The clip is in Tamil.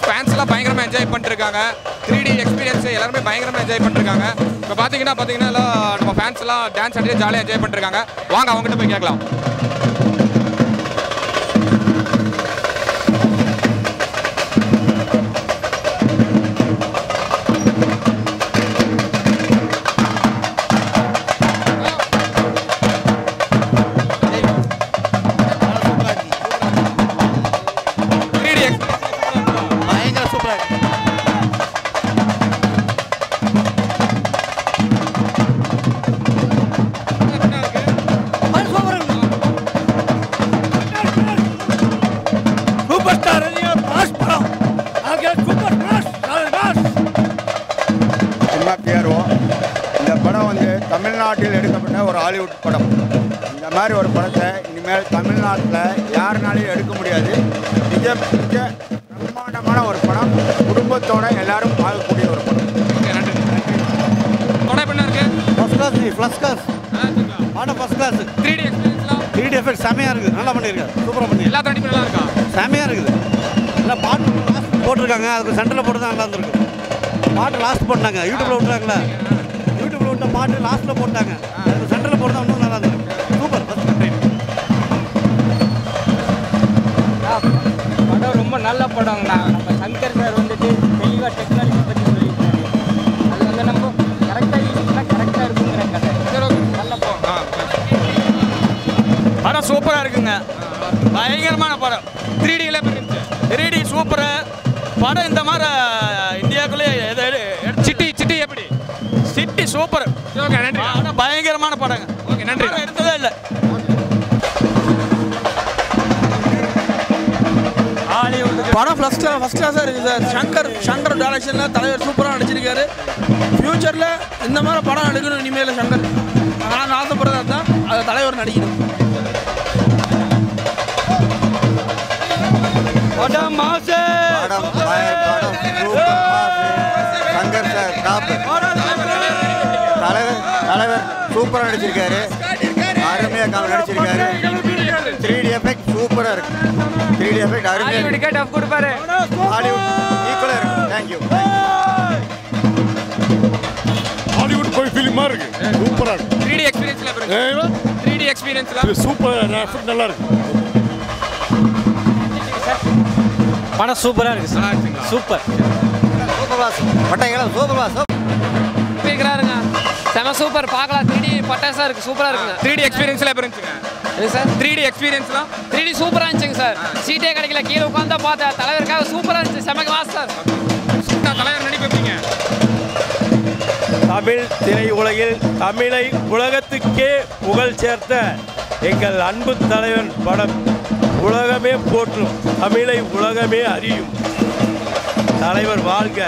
ஃபேன்ஸ்லாம் பயங்கரமாக என்ஜாய் பண்ணிருக்காங்க. 3D எக்ஸ்பீரியன்ஸ் எல்லாருமே பயங்கரமாக என்ஜாய் பண்ணிருக்காங்க. இப்போ பார்த்தீங்கன்னா நம்ம ஃபேன்ஸ் எல்லாம் டான்ஸ் ஆடியே ஜாலியாக என்ஜாய் பண்ணிருக்காங்க. வாங்க அவங்ககிட்ட போய் கேட்கலாம். இந்த படம் வந்து தமிழ்நாட்டில் எடுக்கப்பட்ட ஒரு ஹாலிவுட் படம். இந்த மாதிரி ஒரு படத்தை இனிமேல் தமிழ்நாட்டில் யாருனாலையும் எடுக்க முடியாது. மிக மிக பிரம்மாண்டமான ஒரு படம், குடும்பத்தோட எல்லாரும் பார்க்கக்கூடிய ஒரு படம். செமையாக இருக்குது, நல்லா பண்ணியிருக்காரு, சூப்பராக பண்ணி எல்லா தாண்டி நல்லா இருக்கா, செமையாக இருக்குது. நல்லா பாட்டு போட்டிருக்காங்க, அதுக்கு சென்டரில் போட்டு தான் நல்லா இருந்திருக்கு. பாட்டு லாஸ்ட் போட்டாங்க, யூடியூப்ல விட்டுறாங்களா, யூடியூப்ல விட்ட பாட்டு லாஸ்ட்டில் போட்டாங்க, அதுக்கு சென்டரில் போட்டு தான் இன்னும் நல்லா இருந்திருக்கு. சூப்பர். படம் ரொம்ப நல்ல படங்கண்ணா. நம்ம சங்கர் சார் வந்துட்டு தெளிவாக டெக்னாலஜி பற்றி சொல்லியிருக்காரு. அது வந்து நம்ம கரெக்டாக யூஸ் பண்ணால் கரெக்டாக இருக்குங்கிற கதை. நல்ல படம் சூப்பராக இருக்குங்க, பயங்கரமான படம். 3D சூப்பரு படம். இந்த மாதிரி இந்தியாவுக்குள்ளே சிட்டி எப்படி சிட்டி சூப்பர். ஆனால் பயங்கரமான படங்க. ஓகே, நன்றி. எடுத்ததே இல்லை. படம் ஃபர்ஸ்ட் கிளாஸாக இருக்குது சார். சங்கர் டைரக்ஷனில் தலைவர் சூப்பராக நடிச்சிருக்காரு. ஃப்யூச்சரில் இந்த மாதிரி படம் எடுக்கணும் இனிமேல் சங்கர். நான் ஆசைப்படுறதா தான் அது தலைவர் நடிக்கணும். படம் மாசு. Shankar sir top. தலைவர் சூப்பராக நடிச்சிருக்காரு, அருமையாக நடிச்சிருக்காரு. 3D எஃபெக்ட் சூப்பராக இருக்கு. 3D எஃபெக்ட் அருமையாக டிக்கெட் ஆஃப் கொடுப்பாரு. ஹாலிவுட் ஈக்குவலாக இருக்கு. தேங்க்யூ. ஹாலிவுட் போய் ஃபிலிமாக இருக்கு, சூப்பராக இருக்கு. 3D எக்ஸ்பீரியன்ஸ்ல சூப்பர், நல்லா இருக்கு. படம் சூப்பராக இருக்குது. சூப்பர் பட்டைகளும் சூப்பர் இருக்கிறாருங்க. செம சூப்பர், பார்க்கலாம். 3D பட்டாசா இருக்குது, சூப்பராக இருக்குங்க. 3D எக்ஸ்பீரியன்ஸ்ல எப்படி இருந்துச்சுங்க? இது சார் 3D எக்ஸ்பீரியன்ஸ்லாம் 3D சூப்பராக இருந்துச்சுங்க சார். சீட்டே கிடைக்கல, கீழே உட்காந்து பார்த்தேன். தலைவருக்காக சூப்பராக இருந்துச்சு, செமக்கு வாஸ் சார். தலைவர் நடிப்பு எப்படிங்க? தமிழ் திரை உலகில் தமிழை உலகத்துக்கே புகழ் சேர்த்த எங்கள் அன்பு தலைவன் படம் உலகமே போற்றும், தமிழை உலகமே அறியும். தலைவர் வாழ்க.